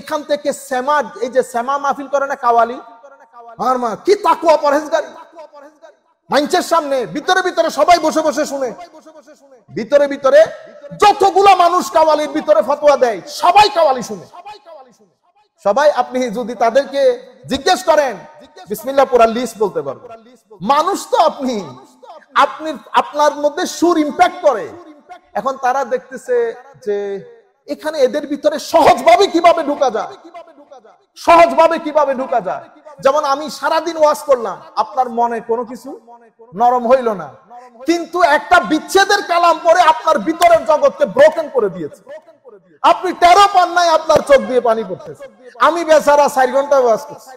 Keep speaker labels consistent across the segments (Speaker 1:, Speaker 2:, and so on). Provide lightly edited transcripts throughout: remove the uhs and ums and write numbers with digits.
Speaker 1: এখান থেকে সেমা, এই যে সেমা মাহফিল করে না কাওয়ালি, আর মা কি তাকওয়া পরহেজগারি, মানুষের সামনে ভিতরে ভিতরে সবাই বসে বসে শুনে, ভিতরে ভিতরে যতগুলা মানুষ কাওয়ালির ভিতরে ফতোয়া দেয় সবাই কাওয়ালি শুনে, সবাই। আপনি যদি তাদেরকে জিজ্ঞেস করেন বিসমিল্লাহ পুরা লিস্ট বলতে পারবে। মানুষ তো আপনি আপনার মধ্যে সুর ইম্প্যাক্ট করে। এখন তারা দেখতেছে যে এখানে এদের ভিতরে সহজভাবে কিভাবে ঢোকা যায়, সহজভাবে কিভাবে ঢোকা যায়। যেমন আমি সারাদিন ওয়াজ করলাম, আপনার মনে কোনো কিছু নরম হইল না, কিন্তু একটা বিচ্ছেদের কালাম পরে আপনার ভিতরের জগৎকে ব্রোকেন করে দিয়েছে। আপনি টেরো পান নাই, আপনার চোখ দিয়ে পানি পড়তেছে। আমি বেচারা 4 ঘন্টা ওয়াজ করছি,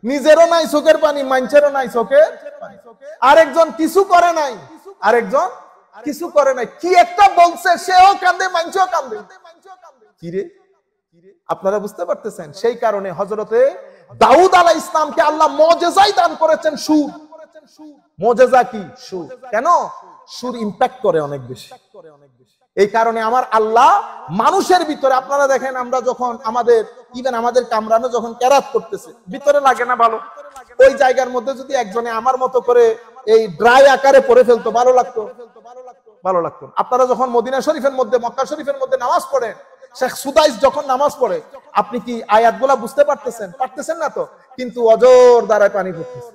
Speaker 1: নিজেরও নাই চোখের পানি, মানুষেরও নাই চোখের। আরেকজন কিছু করে নাই, আরেকজন কিছু করে নাই, কি একটা বলছে সেও কান্দে, মানুষও কান্দে। কিরে, আপনারা বুঝতে পারতেছেন? সেই কারণে হযরতে দাউদ আলাইহিস ইসলামকে আল্লাহ মুজিজাই দান করেছেন সুর। মুজিজা কি? সুর। কেন? সুর ইম্প্যাক্ট করে অনেক বেশি। এই কারণে আমার আল্লাহ মানুষের ভিতরে, আপনারা দেখেন আমরা যখন আমাদের কামরানো যখন কেরাত করতেছে, ভিতরে লাগে না ভালো? ওই জায়গার মধ্যে যদি একজনে আমার মতো করে এই ড্রাই আকারে পড়ে ফেলতো, ভালো লাগতো? ভালো লাগতো। আপনারা যখন মদিনা শরীফের মধ্যে, মক্কা শরীফের মধ্যে নামাজ পড়েন, শেখ সুদাইস যখন নামাজ পড়ে, আপনি কি আয়াতগুলা বুঝতে পারতেছেন? পারতেছেন না তো, কিন্তু অজর দ্বারায় পানি পড়তেছে।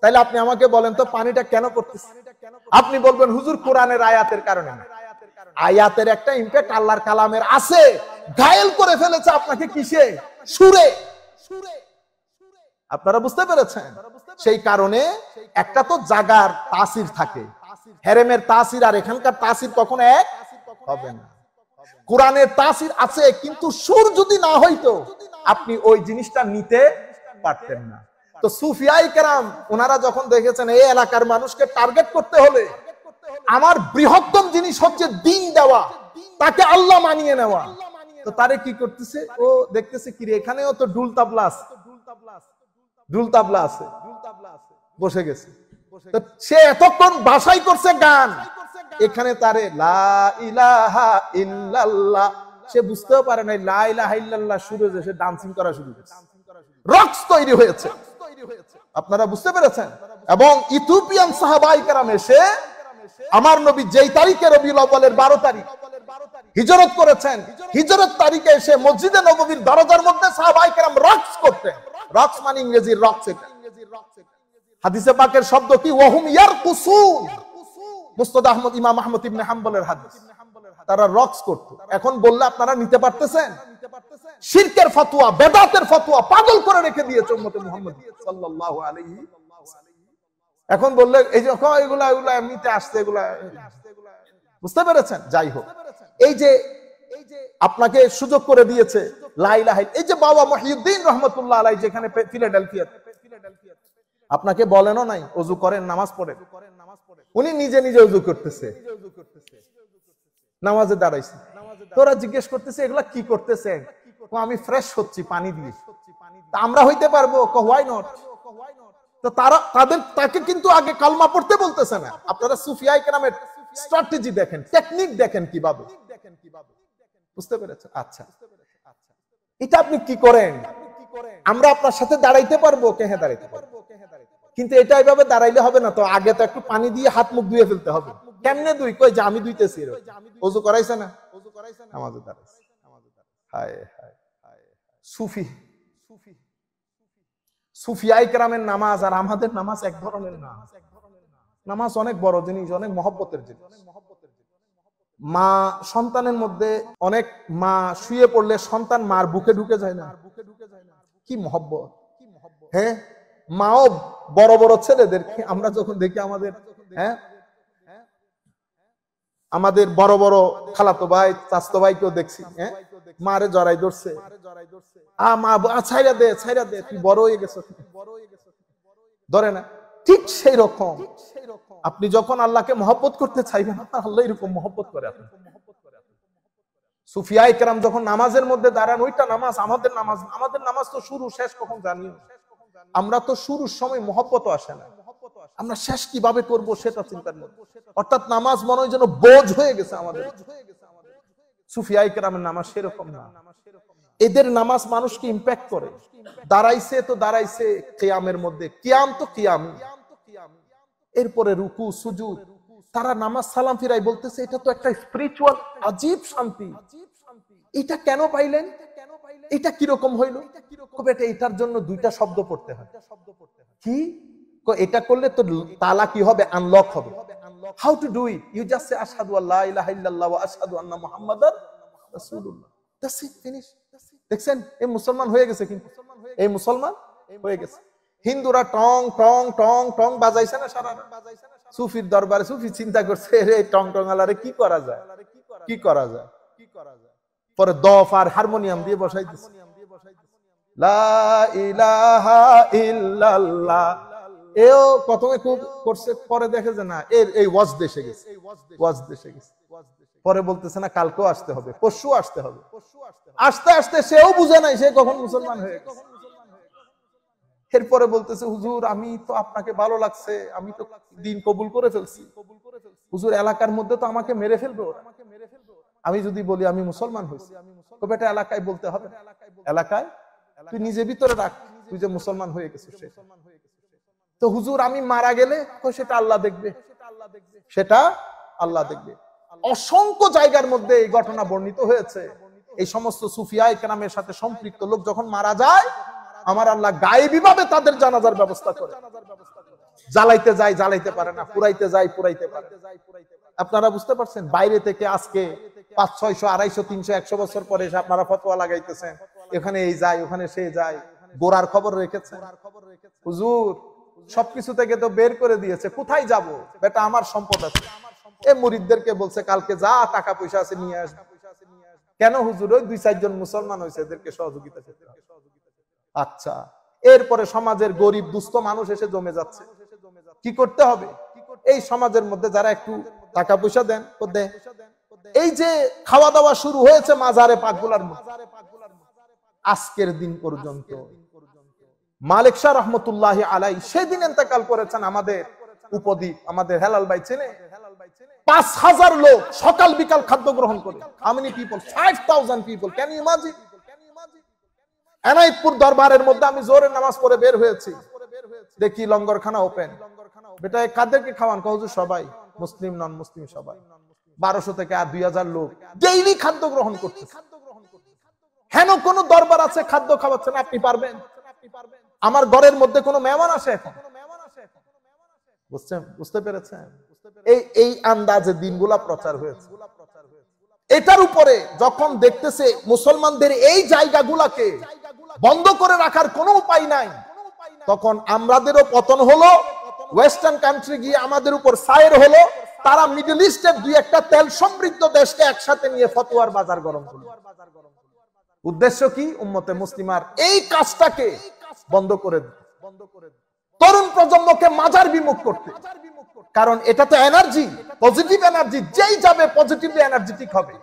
Speaker 1: তাইলে আপনি আমাকে বলেন তো পানিটা কেন পড়তেছে? আপনি বলবেন হুজুর কোরআনের আয়াতের কারণে না। আয়াতের একটা ইম্প্যাক্ট আল্লাহর কালামের আছে, ঘায়েল করে ফেলেছে আপনাকে কিসে? সুরে। আপনারা বুঝতে পেরেছেন? সেই কারণে একটা তো জাগার তাসির থাকে, হেরেমের তাসির আর এখানকার তাসির কখনো এক হবে না। কোরআনের তাসির আছে, কিন্তু সুর যদি না হইতো আপনি ওই জিনিসটা নিতে পারতেন না। তো সুফিয়ায়ে কেরাম ওনারা যখন দেখেছেন এই এলাকার মানুষকে টার্গেট করতে হলে আমার বৃহত্তম জিনিস হচ্ছে দিন দেওয়া, তাকে আল্লাহ মানিয়ে নেওয়া, তো তারে কি করতেছে? ও দেখতেছে কি রে, এখানেও তো ঢুল তাবলা আছে, ঢুল তাবলা আছে, বসে গেছে। তো সে এতক্ষণ বাসাই করছে গান, এখানে তারে লা ইলাহা ইল্লাল্লাহ, সে বুঝতেও পারে নাই লা ইলাহা ইল্লাল্লাহ শুরু হয়েছে, সে ডান্সিং করা শুরু করেছে, রক্স তৈরি হয়েছে। আপনারা বুঝতে পেরেছেন? এবং ইথিওপিয়ান সাহাবায়ে কেরাম এসে আমার নবী যেই তারিখে রবিউল আউয়ালের 12 তারিখ হিজরত করেছেন, হিজরত তারিখে এসে মসজিদে নববীর দরজার মধ্যে সাহাবায়ে কেরাম রক্স করতেন। রক্স মানে ইংরেজির রক্স। হাদিসে পাকের শব্দ কি? ওয়াহুম ইয়ারকুসুন। মুসনাদ আহমদ, ইমাম আহমদ ইবনে হাম্বলের হাদিস। তারা রক্স করত। এখন বললে আপনারা নিতে পারতেছেন? শিরকের ফতোয়া, বেদাতের ফতোয়া পাগল করে রেখে দিয়েছে উম্মতে মুহাম্মদ সাল্লাল্লাহু আলাইহি ওয়াসাল্লাম। এখন বললে এই যে এগুলা এমনিতে আসছে, এগুলা বুঝতে পেরেছেন? যাই হোক, এই যে আপনাকে সুযোগ করে দিয়েছে লা ইলাহা, এই যে বাবা মুহিউদ্দিন রহমাতুল্লাহ আলাইহি যেখানে ফিলাডেলফিয়া, আপনাকে বলেনও নাই ওযু করেন, নামাজ পড়েন, উনি নিজে নিজে ওযু করতেছে, নামাজে দাঁড়াইছে। তোরা জিজ্ঞেস করতেছে এগুলা কি করতেছে? আমি ফ্রেশ হচ্ছি পানি দিয়ে। আমরা হইতে পারবো? Why not. তো তাকে কিন্তু আগে কালমা পড়তে বলতেছে না। আপনারা সুফিয়ায়ে কেরামের স্ট্র্যাটেজি দেখেন, টেকনিক দেখেন কিভাবে, বুঝতে পেরেছেন? আচ্ছা, এটা আপনি কি করেন? আমরা আপনার সাথে দাঁড়াইতে পারবো? হ্যাঁ, দাঁড়াইতে পারবো, কিন্তু এটা এইভাবে দাঁড়াইলে হবে না তো, আগে তো একটু পানি দিয়ে হাত মুখ ধুয়ে ফেলতে হবে। কেমনে দুই? কই যে আমি ধুইতেছি। ওযু করাইছে না? আমাদের দাঁড়াইছে। হায় হায়, সুফিয়ায়ে কেরামের নামাজ আর আমাদের নামাজ এক ধরনের না। নামাজ অনেক বড় জিনিস, অনেক মহব্বতের জিনিস। মা সন্তানের মধ্যে, অনেক মা শুয়ে পড়লে সন্তান মার বুকে ঢুকে যায় না, কি মহব্বত। হ্যাঁ, মাও বড় বড় ছেলেদেরকে আমরা যখন দেখি, আমাদের বড় বড় খালাতো ভাই, চাচতো ভাইকেও দেখছি, মারে জড়াই ধরছে, মা ছাইরা দে, ছাইরা দে, তুই বড় হয়ে গেছ, ধরে না। ঠিক সেই রকম আপনি যখন আল্লাহকে মহব্বত করতে চাইবেন, আল্লাহ এরকম মহব্বত করে আপনি। সুফিয়ায়ে কেরাম যখন নামাজের মধ্যে দাঁড়ান, ওইটা নামাজ। আমাদের নামাজ তো শুরু শেষ কখন জানি। আমরা তো শুরুর সময় মহব্বত আসে না, আমরা শেষ কিভাবে করব সেটা চিন্তার মধ্যে। অর্থাৎ নামাজ মনে হয় যেন বোঝ হয়ে গেছে আমাদের। সুফিয়ায়ে কেরামের নামাজ সেরকম না। এদের নামাজ মানুষকে ইম্প্যাক্ট করে। দাঁড়াইছে তো দাঁড়াইছে কিয়ামের মধ্যে, কিয়াম তো কিয়াম, এরপরে রুকু সুজুদ, তারা নামাজ সালাম ফিরাই বলতেছে এটা তো একটা স্পিরিচুয়াল আজীব শান্তি। এটা কেন পাইলেন? এটা কিরকম হইল? এটা এটার জন্য দুইটা শব্দ পড়তে হয়। কি এটা করলে তো তালা কি হবে? আনলক হবে। How to do it? You just say আশহাদু আল্লা ইলাহা ইল্লাল্লাহ ওয়া আশহাদু আন্না মুহাম্মাদার রাসূলুল্লাহ। That's it, finish. দেখছেন এই মুসলমান হয়ে গেছে, কিন্তু এই মুসলমান হয়ে গেছে। হিন্দুরা টং টং টং টং বাজাইছে না সারা রাত। সুফির দরবারে সুফি চিন্তা করছে এই টং টং আলারে কি করা যায়, কি করা যায়। পরে দফ আর হারমোনিয়াম দিয়ে বসাই দিছে, লা ইলাহা ইল্লাল্লাহ। এও প্রথমে খুব করছে, পরে দেখে যে না এর এই ওয়াজ দেশে গেছে, ওয়াজ দেশে গেছে। পরে বলতেছে না কালকেও আসতে হবে, পরশু আসতে হবে। আস্তে আস্তে সেও বুঝে নাই সে কখন মুসলমান হয়ে গেছে। এরপরে বলতেছে হুজুর আমি তো আপনাকে ভালো লাগছে, আমি তো দিন কবুল করে ফেলছি। হুজুর এলাকার মধ্যে তো আমাকে মেরে ফেলবে ওরা, আমি যদি বলি আমি মুসলমান হয়েছি। তবে এটা এলাকায় বলতে হবে, এলাকায় তুই নিজে ভিতরে রাখ তুই যে মুসলমান হয়ে গেছিস। তো হুজুর আমি মারা গেলে সেটা আল্লাহ দেখবে, সেটা আল্লাহ দেখবে। অসংখ্য জায়গার মধ্যে এই ঘটনা বর্ণিত হয়েছে। এই সমস্ত সুফিয়ায়ে কেরামের সাথে সম্পৃক্ত লোক যখন মারা যায়, আমার আল্লাহ গায়েবী ভাবে তাদের জানাজার ব্যবস্থা করে। জ্বালাইতে যায় জ্বালাইতে পারে না, পুরাইতে যায় পুরাইতে পারে। আপনারা বুঝতে পারছেন? বাইরে থেকে আজকে 500, 600, 250, 300, 100 বছর পরে এসে আপনারা ফতোয়া লাগাইতেছেন, এখানে এই যায় ওখানে সে যায়। গোরার খবর রেখেছেন? হুজুর সবকিছু থেকে তো বের করে দিয়েছে, কোথায় যাব? বেটা আমার সম্পদ আছে। এই মুরিদদেরকে বলছে কালকে যা টাকা পয়সা আছে নিয়ে আস। কেন হুজুর? ওই 2-4 জন মুসলমান হয়েছে, এদেরকে সহযোগিতা করতে হবে। আচ্ছা, এরপরে সমাজের গরিব দুস্থ মানুষ এসে জমে যাচ্ছে, কি করতে হবে? এই সমাজের মধ্যে যারা একটু টাকা পয়সা দেন, এই যে খাওয়া দাওয়া শুরু হয়েছে মাজারে পাকগুলার মধ্যে, আজকের দিন পর্যন্ত মালিক শাহ রহমতুল্লাহি আলাইহি সেদিন ইন্তেকাল করেছেন আমাদের উপদ্বীপ, আমাদের হেলাল ভাই চেনে, 5000 লোক সকাল বিকাল খাদ্য গ্রহণ করে। How many people? 5000 people. Can you imagine? Enayetpur দরবারের মধ্যে আমি জোহরের নামাজ পড়ে বের হয়েছি, দেখি লঙ্গরখানা ওপেন। বেটা কাদেরকে খাওয়ান? হুজুর সবাই, মুসলিম নন মুসলিম সবাই। 1200 থেকে আর 2000 লোক ডেইলি খাদ্য গ্রহণ করতেছে। হেন কোন দরবার আছে খাদ্য খাওয়াচ্ছেন? আপনি পারবেন? আমার ঘরের মধ্যে কোনো মেহমান আসে এখন? বুঝতে পেরেছেন? এই আন্দাজে দিনগুলা প্রচার হয়েছে। এটার উপরে যখন দেখতেছে মুসলমানদের এই জায়গাগুলাকে বন্ধ করে রাখার কোনো উপায় নাই, তখন আমাদেরও পতন হলো। ওয়েস্টার্ন কান্ট্রি গিয়ে আমাদের উপর সায়ের হলো। তারা মিডল ইস্টের 2-1টা তেল সমৃদ্ধ দেশকে একসাথে নিয়ে ফতোয়ার বাজার গরম করলো। উদ্দেশ্য কি? উম্মতে মুসলিমার এই কাজটাকে বন্ধ করে তরুণ প্রজন্মকে মাজার বিমুখ করতে। কারণ এটা তো এনার্জি, পজিটিভ এনার্জি, যেই যাবে পজিটিভলি এনার্জেটিক হবে।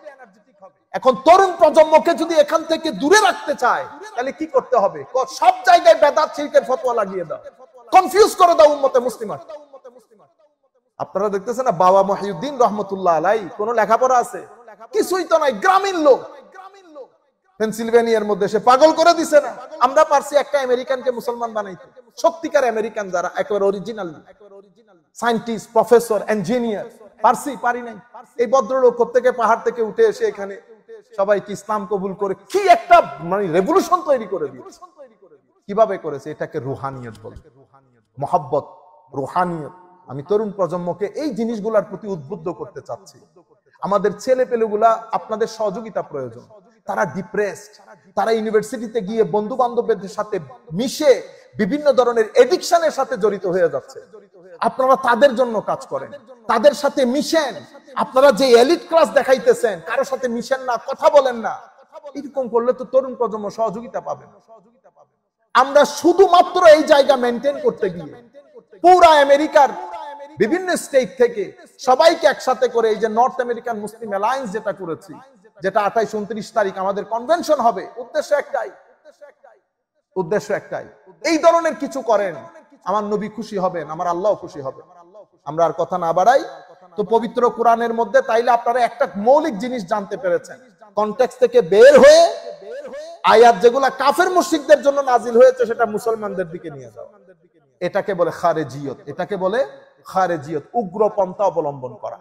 Speaker 1: এখন তরুণ প্রজন্মকে যদি এখান থেকে দূরে রাখতে চায় তাহলে কি করতে হবে? সব জায়গায় বেদাত শিরকের ফতোয়া লাগিয়ে দাও, কনফিউজ করে দাও উম্মতে মুসলিমার। আপনারা দেখতেছেন না বাবা মহিউদ্দিন রহমতুল্লাহ আলাইহি কোন লেখাপড়া আছে? কিছুই তো নাই, গ্রামীণ লোক। পেনসিলভেনিয়ার মধ্যে সে পাগল করে দিছে না? আমরা পারছি একটা আমেরিকানকে মুসলমান বানাইতে, সত্যিকার আমেরিকান যারা একেবারে অরিজিনাল সায়েন্টিস্ট, প্রফেসর, ইঞ্জিনিয়ার, পারছি? পারি নাই। এই ভদ্রলোক থেকে পাহাড় থেকে উঠে এসে এখানে সবাইকে ইসলাম কবুল করে কি একটা মানে রেভলিউশন তৈরি করে দিয়েছে। কিভাবে করেছে? এটাকে রুহানিয়ত বলে, মহব্বত, রুহানিয়ত। আমি তরুণ প্রজন্মকে এই জিনিসগুলোর প্রতি উদ্বুদ্ধ করতে চাচ্ছি। আমাদের ছেলে পেলেগুলা আপনাদের সহযোগিতা প্রয়োজন। তারা ডিপ্রেসড, তারা ইউনিভার্সিটিতে গিয়ে বন্ধু বান্ধবদের সাথে মিশে বিভিন্ন ধরনের এডিকশনের সাথে জড়িত হয়ে যাচ্ছে। আপনারা তাদের জন্য কাজ করেন, তাদের সাথে মিশেন। আপনারা যে এলিট ক্লাস দেখাইতেছেন, কারোর সাথে মিশেন না, কথা বলেন না। এরকম করলে তো তরুণ প্রজন্ম সহযোগিতা পাবে। আমরা শুধুমাত্র এই জায়গা মেনটেন করতে গিয়ে পুরা আমেরিকার বিভিন্ন স্টেট থেকে সবাইকে একসাথে করে এই যে নর্থ আমেরিকান মুসলিম অ্যালায়েন্স যেটা করেছি, যেটা 28-29 তারিখ আমাদের কনভেনশন হবে, উদ্দেশ্য একটাই, এই ধরনের কিছু করেন, আমার নবী খুশি হবেন, আমার আল্লাহ খুশি হবে। আমরা আর কথা না বাড়াই। তো পবিত্র কোরআনের মধ্যে তাইলে আপনারা একটা মৌলিক জিনিস জানতে পেরেছেন, কনটেক্সট থেকে বের হয়ে আয়াত যেগুলা কাফের মুশরিকদের জন্য নাজিল হয়েছে সেটা মুসলমানদের দিকে নিয়ে যাওয়া, এটাকে বলে খারেজিয়ত। এটাকে বলে খারেজিয়ত, উগ্রপন্থা অবলম্বন করা।